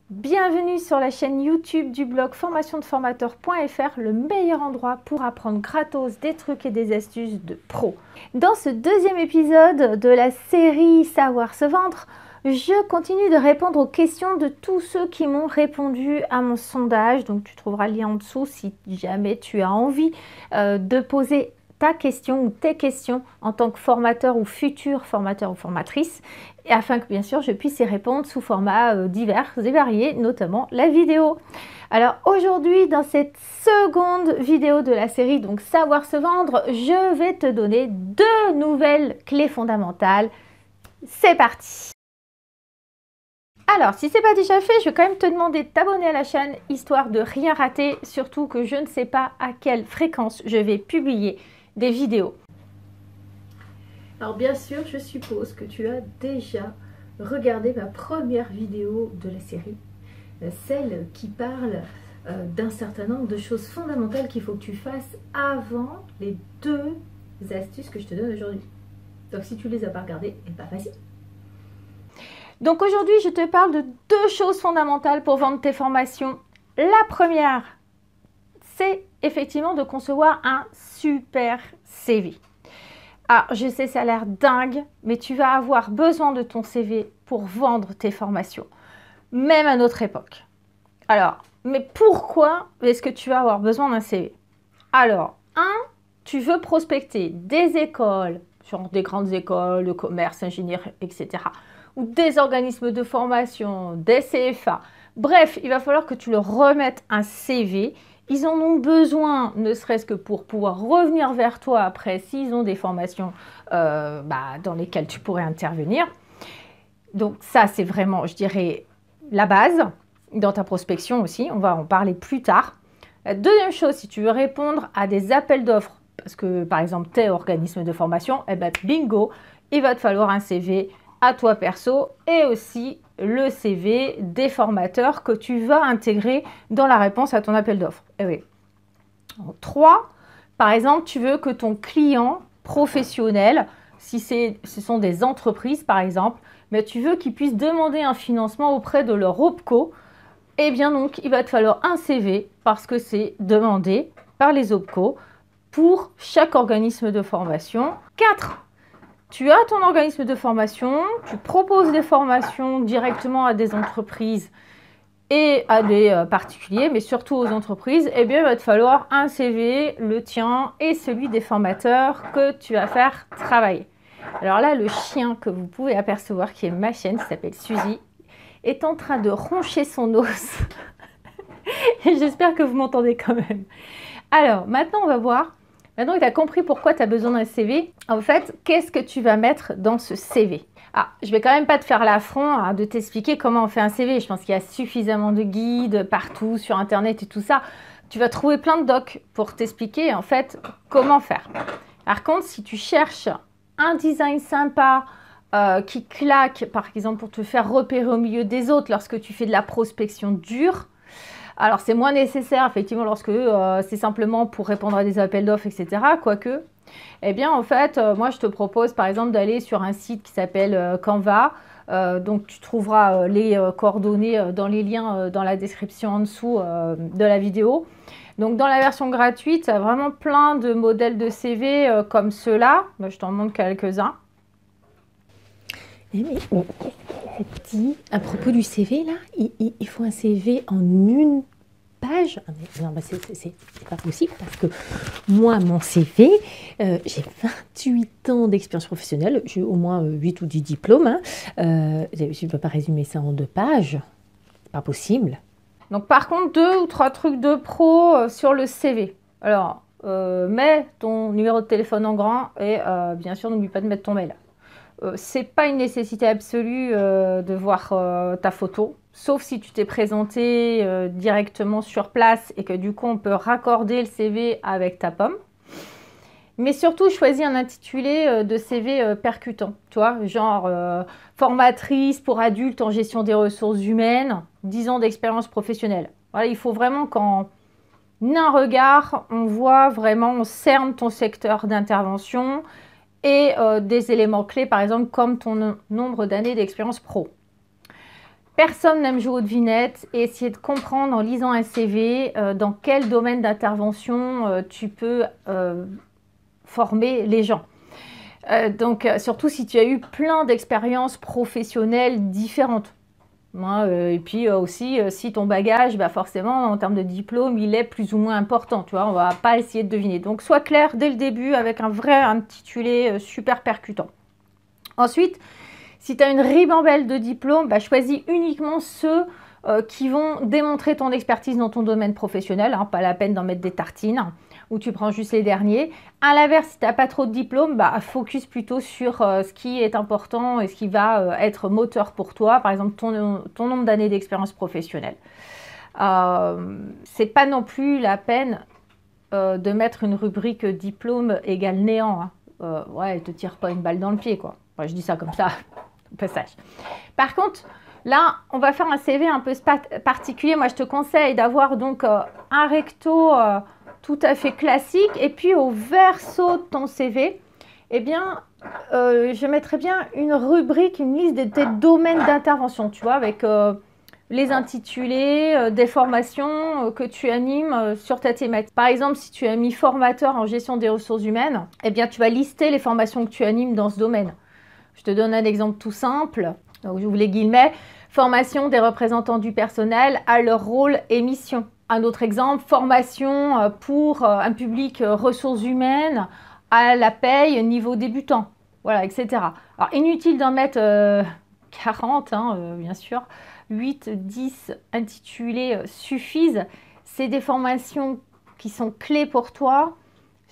Bienvenue sur la chaîne YouTube du blog formationdeformateur.fr, le meilleur endroit pour apprendre gratos des trucs et des astuces de pro. Dans ce deuxième épisode de la série Savoir se vendre, je continue de répondre aux questions de tous ceux qui m'ont répondu à mon sondage. Donc tu trouveras le lien en dessous si jamais tu as envie de poser ta question ou tes questions en tant que formateur ou futur formateur ou formatrice, et afin que bien sûr je puisse y répondre sous format divers et variés, notamment la vidéo. Alors aujourd'hui, dans cette seconde vidéo de la série, donc Savoir se vendre, je vais te donner 2 nouvelles clés fondamentales. C'est parti! Alors, si ce n'est pas déjà fait, je vais quand même te demander de t'abonner à la chaîne, histoire de rien rater, surtout que je ne sais pas à quelle fréquence je vais publier des vidéos. Alors bien sûr, je suppose que tu as déjà regardé ma première vidéo de la série, celle qui parle d'un certain nombre de choses fondamentales qu'il faut que tu fasses avant les 2 astuces que je te donne aujourd'hui. Donc si tu ne les as pas regardées, c'est pas facile. Donc aujourd'hui, je te parle de 2 choses fondamentales pour vendre tes formations. La première, c'est effectivement de concevoir un super CV. Alors, je sais, ça a l'air dingue, mais tu vas avoir besoin de ton CV pour vendre tes formations, même à notre époque. Alors, mais pourquoi est-ce que tu vas avoir besoin d'un CV? Alors, tu veux prospecter des écoles, genre des grandes écoles de commerce, ingénierie, etc., ou des organismes de formation, des CFA. Bref, il va falloir que tu leur remettes un CV. Ils en ont besoin, ne serait-ce que pour pouvoir revenir vers toi après s'ils ont des formations dans lesquelles tu pourrais intervenir. Donc ça, c'est vraiment, je dirais, la base dans ta prospection aussi. On va en parler plus tard. La deuxième chose, si tu veux répondre à des appels d'offres, parce que par exemple, tu es organisme de formation, eh ben, bingo, il va te falloir un CV à toi perso et aussi le CV des formateurs que tu vas intégrer dans la réponse à ton appel d'offres. Eh oui. 3, par exemple, tu veux que ton client professionnel, si ce sont des entreprises par exemple, mais tu veux qu'ils puissent demander un financement auprès de leur OPCO, eh bien donc il va te falloir un CV parce que c'est demandé par les OPCO pour chaque organisme de formation. 4, tu as ton organisme de formation, tu proposes des formations directement à des entreprises et à des particuliers, mais surtout aux entreprises, eh bien, il va te falloir un CV, le tien et celui des formateurs que tu vas faire travailler. Alors là, le chien que vous pouvez apercevoir, qui est ma chienne, qui s'appelle Suzy, est en train de roncher son os. Et j'espère que vous m'entendez quand même. Alors, maintenant, on va voir. Maintenant que tu as compris pourquoi tu as besoin d'un CV, en fait, qu'est-ce que tu vas mettre dans ce CV? Ah, je vais quand même pas te faire l'affront de t'expliquer comment on fait un CV. Je pense qu'il y a suffisamment de guides partout sur Internet et tout ça. Tu vas trouver plein de docs pour t'expliquer en fait comment faire. Par contre, si tu cherches un design sympa qui claque, par exemple, pour te faire repérer au milieu des autres lorsque tu fais de la prospection dure, alors, c'est moins nécessaire, effectivement, lorsque c'est simplement pour répondre à des appels d'offres, etc. Quoique, eh bien, en fait, moi, je te propose, par exemple, d'aller sur un site qui s'appelle Canva. Donc, tu trouveras les coordonnées dans les liens dans la description en dessous de la vidéo. Donc, dans la version gratuite, tu as vraiment plein de modèles de CV comme ceux-là. Je t'en montre quelques-uns. Mais qu'est-ce qu'elle a dit à propos du CV là? Il faut un CV en une page. Non, c'est pas possible parce que moi, mon CV, j'ai 28 ans d'expérience professionnelle, j'ai au moins 8 ou 10 diplômes. Hein. Je ne peux pas résumer ça en 2 pages. C'est pas possible. Donc, par contre, 2 ou 3 trucs de pro sur le CV. Alors, mets ton numéro de téléphone en grand et bien sûr, n'oublie pas de mettre ton mail. C'est pas une nécessité absolue de voir ta photo, sauf si tu t'es présenté directement sur place et que du coup on peut raccorder le CV avec ta pomme. Mais surtout, choisis un intitulé de CV percutant, tu vois, genre formatrice pour adultes en gestion des ressources humaines, 10 ans d'expérience professionnelle. Voilà, il faut vraiment qu'en un regard, on voit vraiment, on cerne ton secteur d'intervention et des éléments clés, par exemple, comme ton nombre d'années d'expérience pro. Personne n'aime jouer aux devinettes et essayer de comprendre en lisant un CV dans quel domaine d'intervention tu peux former les gens. Donc, surtout si tu as eu plein d'expériences professionnelles différentes. Et puis aussi, si ton bagage, forcément, en termes de diplôme, il est plus ou moins important. Tu vois, on ne va pas essayer de deviner. Donc, sois clair dès le début avec un vrai intitulé super percutant. Ensuite, si tu as une ribambelle de diplômes, choisis uniquement ceux qui vont démontrer ton expertise dans ton domaine professionnel. Hein, pas la peine d'en mettre des tartines, ou tu prends juste les derniers. À l'inverse, si tu n'as pas trop de diplômes, focus plutôt sur ce qui est important et ce qui va être moteur pour toi. Par exemple, ton nombre d'années d'expérience professionnelle. C'est pas non plus la peine de mettre une rubrique diplôme égale néant. Hein. Ouais, te tire pas une balle dans le pied, quoi. Enfin, je dis ça comme ça, au passage. Par contre, là, on va faire un CV un peu particulier. Moi, je te conseille d'avoir donc un recto tout à fait classique. Et puis, au verso de ton CV, eh bien, je mettrais bien une rubrique, une liste de tes domaines d'intervention, tu vois, avec les intitulés des formations que tu animes sur ta thématique. Par exemple, si tu as mis formateur en gestion des ressources humaines, eh bien, tu vas lister les formations que tu animes dans ce domaine. Je te donne un exemple tout simple, donc j'ouvre les guillemets, formation des représentants du personnel à leur rôle et mission. Un autre exemple, formation pour un public ressources humaines à la paye niveau débutant, voilà, etc. Alors, inutile d'en mettre 40, bien sûr, 8, 10 intitulés suffisent. C'est des formations qui sont clés pour toi.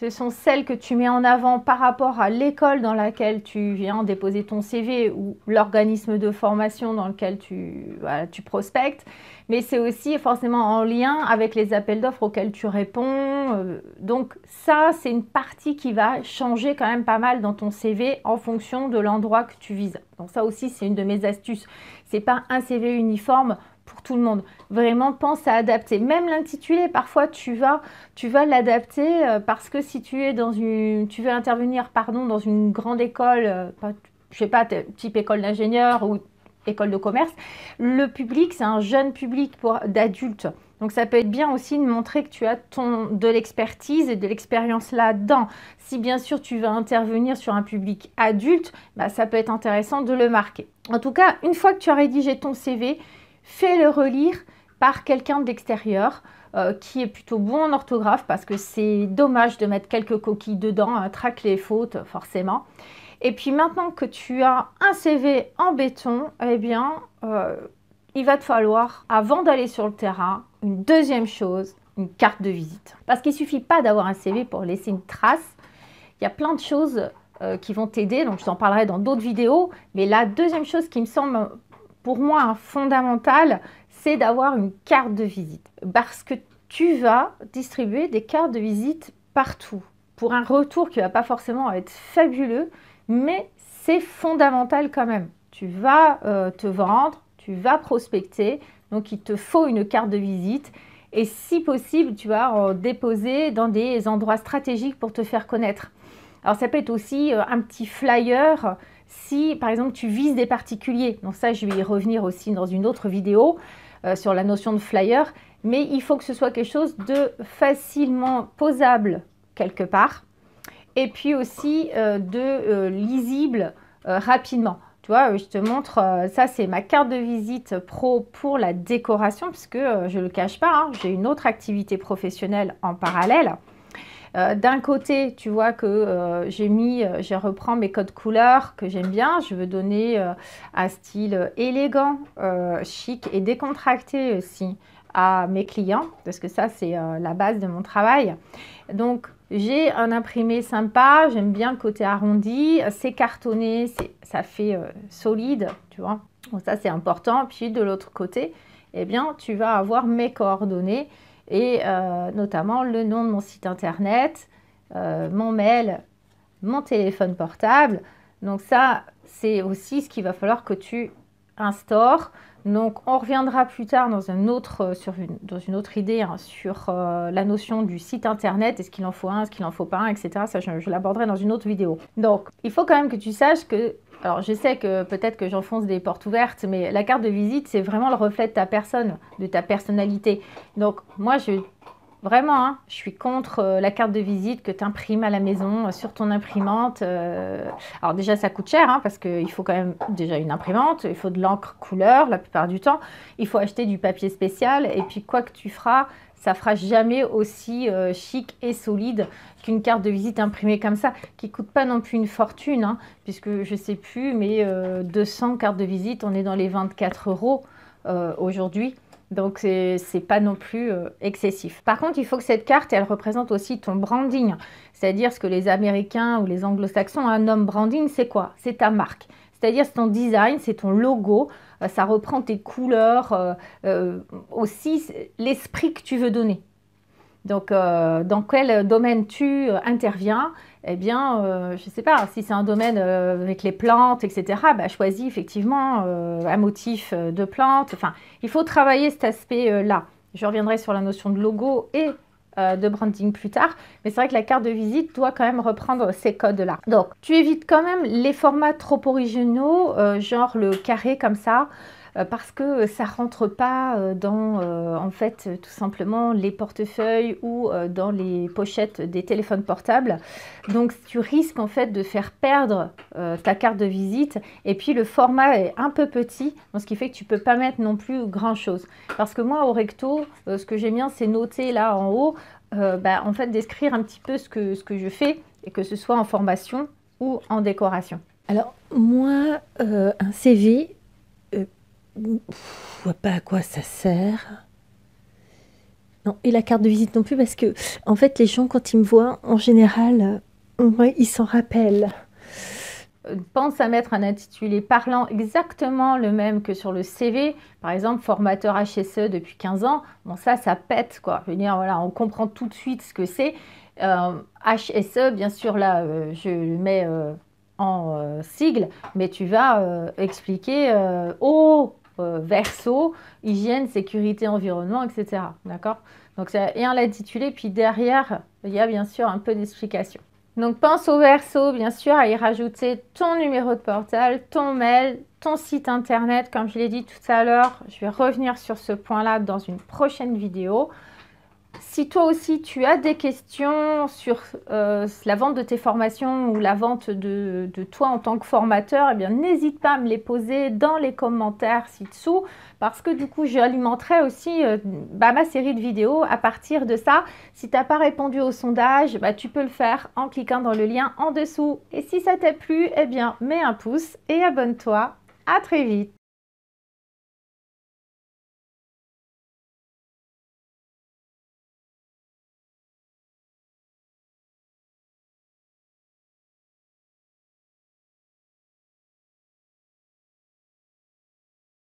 Ce sont celles que tu mets en avant par rapport à l'école dans laquelle tu viens déposer ton CV ou l'organisme de formation dans lequel tu prospectes. Mais c'est aussi forcément en lien avec les appels d'offres auxquels tu réponds. Donc ça, c'est une partie qui va changer quand même pas mal dans ton CV en fonction de l'endroit que tu vises. Donc ça aussi, c'est une de mes astuces. C'est pas un CV uniforme pour tout le monde. Vraiment, pense à adapter. Même l'intitulé, parfois, tu vas l'adapter parce que si tu veux intervenir, dans une grande école, je sais pas, type école d'ingénieur ou école de commerce, le public, c'est un jeune public d'adultes. Donc, ça peut être bien aussi de montrer que tu as de l'expertise et de l'expérience là-dedans. Si bien sûr, tu vas intervenir sur un public adulte, ça peut être intéressant de le marquer. En tout cas, une fois que tu as rédigé ton CV, fais-le relire par quelqu'un d'extérieur qui est plutôt bon en orthographe parce que c'est dommage de mettre quelques coquilles dedans, traque les fautes forcément. Et puis maintenant que tu as un CV en béton, eh bien, il va te falloir, avant d'aller sur le terrain, une deuxième chose, une carte de visite. Parce qu'il ne suffit pas d'avoir un CV pour laisser une trace. Il y a plein de choses qui vont t'aider, donc je t'en parlerai dans d'autres vidéos. Mais la deuxième chose qui me semble pour moi fondamentale, c'est d'avoir une carte de visite. Parce que tu vas distribuer des cartes de visite partout. Pour un retour qui ne va pas forcément être fabuleux, mais c'est fondamental quand même. Tu vas te vendre, tu vas prospecter, donc il te faut une carte de visite. Et si possible, tu vas en déposer dans des endroits stratégiques pour te faire connaître. Alors ça peut être aussi un petit flyer si par exemple tu vises des particuliers. Donc ça, je vais y revenir aussi dans une autre vidéo sur la notion de flyer. Mais il faut que ce soit quelque chose de facilement posable quelque part. Et puis aussi de lisible rapidement. Tu vois, je te montre, ça c'est ma carte de visite pro pour la décoration, puisque je ne le cache pas, j'ai une autre activité professionnelle en parallèle. D'un côté, tu vois que je reprends mes codes couleurs que j'aime bien. Je veux donner un style élégant, chic et décontracté aussi à mes clients, parce que ça, c'est la base de mon travail. Donc, j'ai un imprimé sympa, j'aime bien le côté arrondi, c'est cartonné, ça fait solide, tu vois. Donc ça, c'est important. Puis, de l'autre côté, eh bien, tu vas avoir mes coordonnées et notamment le nom de mon site internet, mon mail, mon téléphone portable. Donc ça, c'est aussi ce qu'il va falloir que tu instaures. Donc on reviendra plus tard dans une autre idée sur la notion du site internet, est-ce qu'il en faut un, est-ce qu'il n'en faut pas un, etc. Ça, je l'aborderai dans une autre vidéo. Donc il faut quand même que tu saches que Alors, je sais que peut-être que j'enfonce des portes ouvertes, mais la carte de visite, c'est vraiment le reflet de ta personne, de ta personnalité. Donc, moi, vraiment, hein, je suis contre la carte de visite que tu imprimes à la maison sur ton imprimante. Alors déjà, ça coûte cher, hein, parce qu'il faut quand même déjà une imprimante, il faut de l'encre couleur la plupart du temps, il faut acheter du papier spécial, et puis quoi que tu feras, ça fera jamais aussi chic et solide qu'une carte de visite imprimée comme ça, qui coûte pas non plus une fortune, hein, puisque je sais plus, mais 200 cartes de visite, on est dans les 24 € aujourd'hui. Donc, c'est pas non plus excessif. Par contre, il faut que cette carte, elle représente aussi ton branding. C'est-à-dire ce que les Américains ou les Anglo-Saxons nomment branding, c'est quoi? C'est ta marque. C'est-à-dire c'est ton design, c'est ton logo. Ça reprend tes couleurs, aussi l'esprit que tu veux donner. Donc, dans quel domaine tu interviens? Eh bien, je ne sais pas, si c'est un domaine avec les plantes, etc., bah, choisis effectivement un motif de plantes. Enfin, il faut travailler cet aspect-là. Je reviendrai sur la notion de logo et de branding plus tard, mais c'est vrai que la carte de visite doit quand même reprendre ces codes-là. Donc, tu évites quand même les formats trop originaux, genre le carré comme ça, parce que ça rentre pas dans, en fait, tout simplement les portefeuilles ou dans les pochettes des téléphones portables. Donc, tu risques en fait de faire perdre ta carte de visite. Et puis, le format est un peu petit, donc ce qui fait que tu peux pas mettre non plus grand-chose. Parce que moi, au recto, ce que j'aime bien, c'est noter là en haut, en fait, décrire un petit peu ce que je fais, et que ce soit en formation ou en décoration. Alors, moi, un CV, je vois pas à quoi ça sert. Non, et la carte de visite non plus, parce que, en fait, les gens, quand ils me voient, en général, ouais, ils s'en rappellent. Pense à mettre un intitulé parlant exactement le même que sur le CV. Par exemple, formateur HSE depuis 15 ans. Bon, ça pète, quoi. Je veux dire, voilà, on comprend tout de suite ce que c'est. HSE, bien sûr, là, je le mets en sigle, mais tu vas expliquer verso, hygiène, sécurité, environnement, etc. D'accord? Donc, ça, et un intitulé, puis derrière, il y a bien sûr un peu d'explication. Donc, pense au verso, bien sûr, à y rajouter ton numéro de portable, ton mail, ton site internet. Comme je l'ai dit tout à l'heure, je vais revenir sur ce point-là dans une prochaine vidéo. Si toi aussi tu as des questions sur la vente de tes formations ou la vente de toi en tant que formateur, eh bien n'hésite pas à me les poser dans les commentaires ci-dessous, parce que du coup j'alimenterai aussi ma série de vidéos à partir de ça. Si tu n'as pas répondu au sondage, tu peux le faire en cliquant dans le lien en dessous. Et si ça t'a plu, eh bien mets un pouce et abonne-toi. À très vite.